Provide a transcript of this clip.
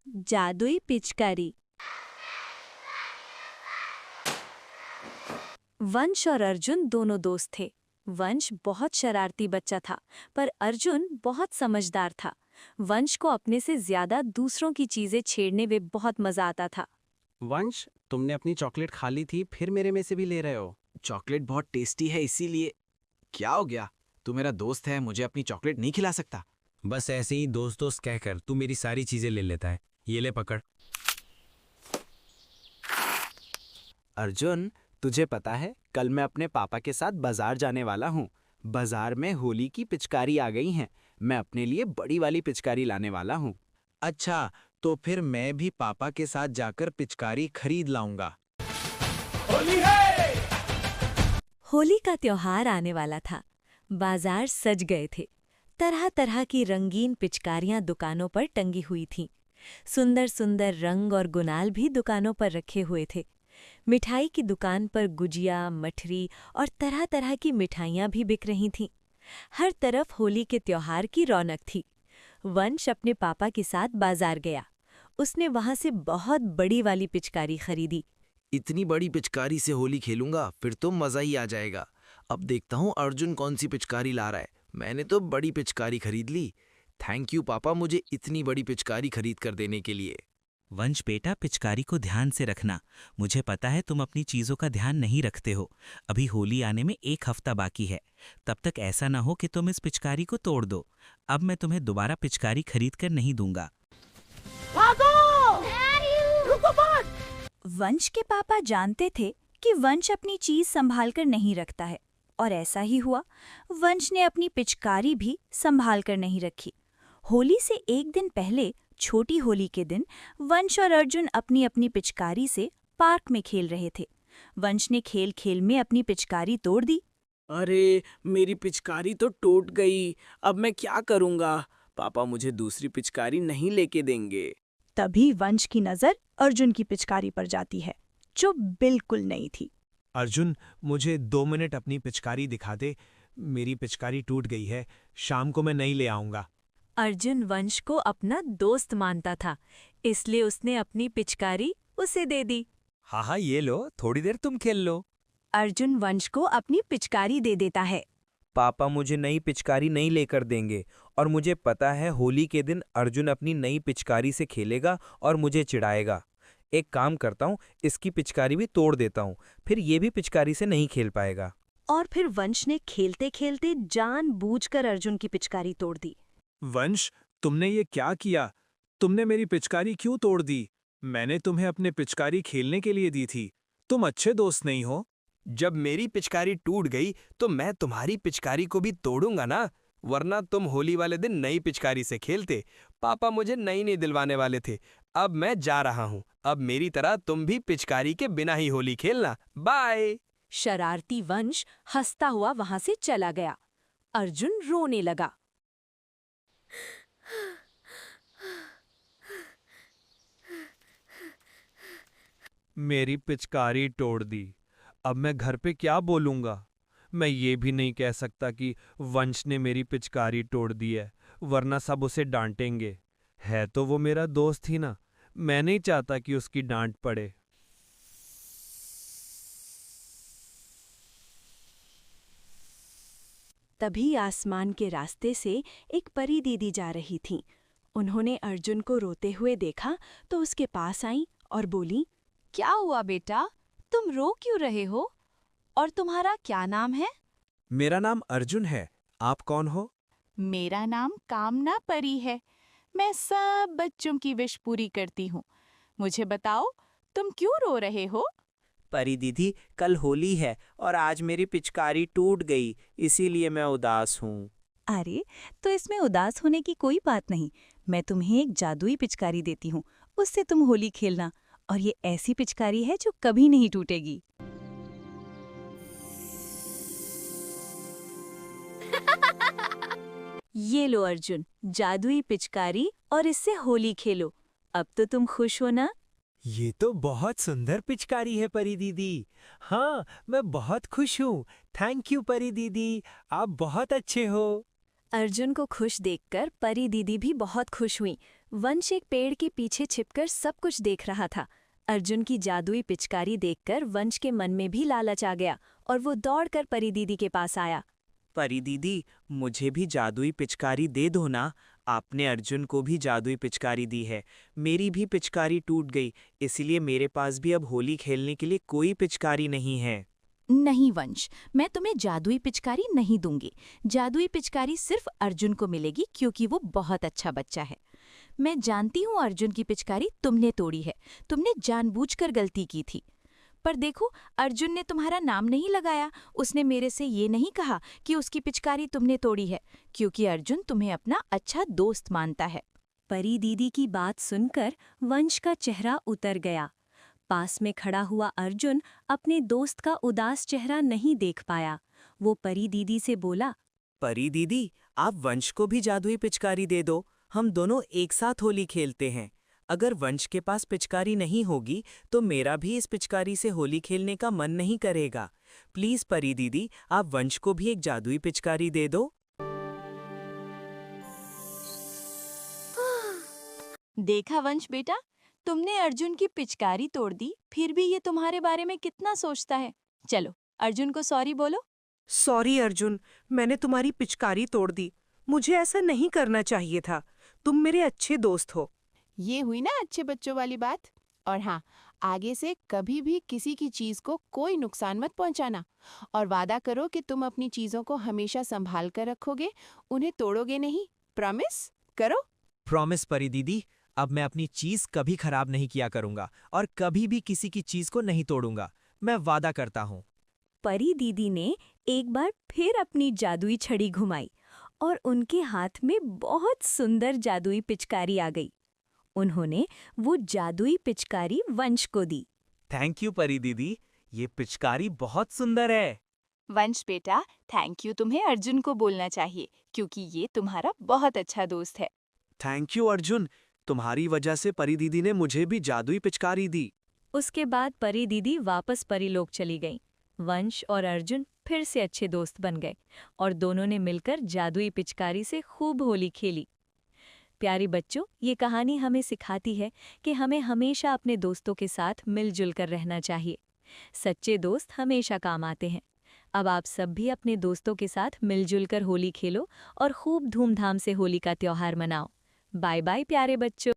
जादुई पिचकारी। वंश और अर्जुन दोनों दोस्त थे। वंश बहुत शरारती बच्चा था, पर अर्जुन बहुत समझदार था। वंश को अपने से ज्यादा दूसरों की चीजें छेड़ने में बहुत मजा आता था। वंश, तुमने अपनी चॉकलेट खा ली थी, फिर मेरे में से भी ले रहे हो। चॉकलेट बहुत टेस्टी है इसीलिए। क्या हो गया? तू मेरा दोस्त है, मुझे अपनी चॉकलेट नहीं खिला सकता? बस ऐसे ही दोस्त दोस्त कहकर तू मेरी सारी चीजें ले लेता है। ये ले पकड़। अर्जुन, तुझे पता है कल मैं अपने पापा के साथ बाजार जाने वाला हूँ। बाजार में होली की पिचकारी आ गई हैं। मैं अपने लिए बड़ी वाली पिचकारी लाने वाला हूँ। अच्छा, तो फिर मैं भी पापा के साथ जाकर पिचकारी खरीद लाऊंगा। होली का त्योहार आने वाला था। बाजार सज गए थे। तरह तरह की रंगीन पिचकारियां दुकानों पर टंगी हुई थीं। सुंदर सुंदर रंग और गुलाल भी दुकानों पर रखे हुए थे। मिठाई की दुकान पर गुजिया, मठरी और तरह तरह की मिठाइयां भी बिक रही थीं। हर तरफ होली के त्योहार की रौनक थी। वंश अपने पापा के साथ बाजार गया। उसने वहां से बहुत बड़ी वाली पिचकारी खरीदी। इतनी बड़ी पिचकारी से होली खेलूंगा, फिर तो मजा ही आ जाएगा। अब देखता हूँ अर्जुन कौन सी पिचकारी ला रहा है। मैंने तो बड़ी पिचकारी खरीद ली। थैंक यू पापा, मुझे इतनी बड़ी पिचकारी खरीद कर देने के लिए। वंश बेटा, पिचकारी को ध्यान से रखना। मुझे पता है तुम अपनी चीजों का ध्यान नहीं रखते हो। अभी होली आने में 1 हफ्ता बाकी है। तब तक ऐसा ना हो कि तुम इस पिचकारी को तोड़ दो। अब मैं तुम्हें दोबारा पिचकारी खरीद कर नहीं दूंगा। वंश के पापा जानते थे कि वंश अपनी चीज संभाल कर नहीं रखता है, और ऐसा ही हुआ। वंश ने अपनी पिचकारी भी संभाल कर नहीं रखी। होली से एक दिन पहले, छोटी होली के दिन, वंश और अर्जुन अपनी अपनी पिचकारी से पार्क में खेल रहे थे। वंश ने खेल खेल में अपनी पिचकारी तोड़ दी। अरे, मेरी पिचकारी तो टूट गई। अब मैं क्या करूंगा? पापा मुझे दूसरी पिचकारी नहीं लेके देंगे। तभी वंश की नजर अर्जुन की पिचकारी पर जाती है, जो बिल्कुल नई थी। अर्जुन, मुझे 2 मिनट अपनी पिचकारी दिखा दे। मेरी पिचकारी टूट गई है। शाम को मैं नई ले आऊंगा। अर्जुन वंश को अपना दोस्त मानता था, इसलिए उसने अपनी पिचकारी उसे दे दी। हाँ, ये लो, थोड़ी देर तुम खेल लो। अर्जुन वंश को अपनी पिचकारी दे देता है। पापा मुझे नई पिचकारी नहीं लेकर देंगे, और मुझे पता है होली के दिन अर्जुन अपनी नई पिचकारी से खेलेगा और मुझे चिढ़ाएगा। एक काम करता हूँ, इसकी पिचकारी भी तोड़ देता हूँ, फिर ये भी पिचकारी से नहीं खेल पाएगा। और फिर वंश ने खेलते खेलते जानबूझकर अर्जुन की पिचकारी तोड़ दी। वंश, तुमने ये क्या किया? तुमने मेरी पिचकारी क्यों तोड़ दी? मैंने तुम्हें अपने पिचकारी खेलने के लिए दी थी। तुम अच्छे दोस्त नहीं हो। जब मेरी पिचकारी टूट गई तो मैं तुम्हारी पिचकारी को भी तोड़ूंगा ना, वरना तुम होली वाले दिन नई पिचकारी से खेलते। पापा मुझे नई नहीं दिलवाने वाले थे। अब मैं जा रहा हूँ। अब मेरी तरह तुम भी पिचकारी के बिना ही होली खेलना। बाय। शरारती वंश हंसता हुआ वहां से चला गया। अर्जुन रोने लगा। मेरी पिचकारी तोड़ दी। अब मैं घर पे क्या बोलूंगा? मैं ये भी नहीं कह सकता कि वंश ने मेरी पिचकारी तोड़ दी है, वरना सब उसे डांटेंगे। है तो वो मेरा दोस्त ही ना। मैं नहीं चाहता कि उसकी डांट पड़े। तभी आसमान के रास्ते से एक परी दीदी जा रही थीं। उन्होंने अर्जुन को रोते हुए देखा तो उसके पास आईं और बोली, क्या हुआ बेटा, तुम रो क्यों रहे हो? और तुम्हारा क्या नाम है? मेरा नाम अर्जुन है। आप कौन हो? मेरा नाम कामना परी है। मैं सब बच्चों की विश पूरी करती हूँ। मुझे बताओ, तुम क्यों रो रहे हो? परी दीदी, कल होली है और आज मेरी पिचकारी टूट गई, इसीलिए मैं उदास हूँ। अरे, तो इसमें उदास होने की कोई बात नहीं। मैं तुम्हें एक जादुई पिचकारी देती हूँ, उससे तुम होली खेलना। और ये ऐसी पिचकारी है जो कभी नहीं टूटेगी। ये लो अर्जुन, जादुई पिचकारी, और इससे होली खेलो। अब तो तुम खुश हो ना? ये तो बहुत सुंदर पिचकारी है परी दीदी। हाँ, मैं बहुत खुश हूँ। थैंक यू परी दीदी, आप बहुत अच्छे हो। अर्जुन को खुश देखकर परी दीदी भी बहुत खुश हुई। वंश एक पेड़ के पीछे छिपकर सब कुछ देख रहा था। अर्जुन की जादुई पिचकारी देखकर वंश के मन में भी लालच आ गया और वो दौड़कर परी दीदी के पास आया। परी दीदी, मुझे भी जादुई पिचकारी दे दो ना। आपने अर्जुन को भी जादुई पिचकारी दी है, मेरी भी पिचकारी टूट गई, इसलिए मेरे पास भी अब होली खेलने के लिए कोई पिचकारी नहीं है। नहीं वंश, मैं तुम्हें जादुई पिचकारी नहीं दूंगी। जादुई पिचकारी सिर्फ अर्जुन को मिलेगी क्योंकि वो बहुत अच्छा बच्चा है। मैं जानती हूँ अर्जुन की पिचकारी तुमने तोड़ी है, तुमने जानबूझकर गलती की थी। पर देखो, अर्जुन ने तुम्हारा नाम नहीं लगाया, उसने मेरे से ये नहीं कहा कि उसकी पिचकारी तुमने तोड़ी है, क्योंकि अर्जुन तुम्हें अपना अच्छा दोस्त मानता है। परी दीदी की बात सुनकर वंश का चेहरा उतर गया। पास में खड़ा हुआ अर्जुन अपने दोस्त का उदास चेहरा नहीं देख पाया। वो परी दीदी से बोला, परी दीदी, आप वंश को भी जादुई पिचकारी दे दो, हम दोनों एक साथ होली खेलते हैं। अगर वंश के पास पिचकारी नहीं होगी तो मेरा भी इस पिचकारी से होली खेलने का मन नहीं करेगा। प्लीज परी दीदी, आप वंश को भी एक जादुई पिचकारी दे दो। देखा वंश बेटा, तुमने अर्जुन की पिचकारी तोड़ दी, फिर भी ये तुम्हारे बारे में कितना सोचता है। चलो अर्जुन को सॉरी बोलो। सॉरी अर्जुन, मैंने तुम्हारी पिचकारी तोड़ दी, मुझे ऐसा नहीं करना चाहिए था। तुम मेरे अच्छे दोस्त हो। ये हुई ना अच्छे बच्चों वाली बात। और हाँ, आगे से कभी भी किसी की चीज को कोई नुकसान मत पहुंचाना, और वादा करो कि तुम अपनी चीजों को हमेशा संभाल कर रखोगे, उन्हें तोड़ोगे नहीं। प्रॉमिस करो। प्रॉमिस परी दीदी, अब मैं अपनी चीज कभी खराब नहीं किया करूंगा और कभी भी किसी की चीज को नहीं तोड़ूंगा। मैं वादा करता हूँ। परी दीदी ने एक बार फिर अपनी जादुई छड़ी घुमाई और उनके हाथ में बहुत सुंदर जादुई पिचकारी आ गई। उन्होंने वो जादुई पिचकारी वंश को दी। थैंक यू परी दीदी, ये पिचकारी बहुत सुंदर है। वंश बेटा, थैंक यू तुम्हें अर्जुन को बोलना चाहिए, क्योंकि ये तुम्हारा बहुत अच्छा दोस्त है। थैंक यू अर्जुन, तुम्हारी वजह से परी दीदी ने मुझे भी जादुई पिचकारी दी। उसके बाद परी दीदी वापस परीलोक चली गईं। वंश और अर्जुन फिर से अच्छे दोस्त बन गए और दोनों ने मिलकर जादुई पिचकारी से खूब होली खेली। प्यारे बच्चों, ये कहानी हमें सिखाती है कि हमें हमेशा अपने दोस्तों के साथ मिलजुल कर रहना चाहिए। सच्चे दोस्त हमेशा काम आते हैं। अब आप सब भी अपने दोस्तों के साथ मिलजुल कर होली खेलो और खूब धूमधाम से होली का त्योहार मनाओ। बाय बाय प्यारे बच्चों।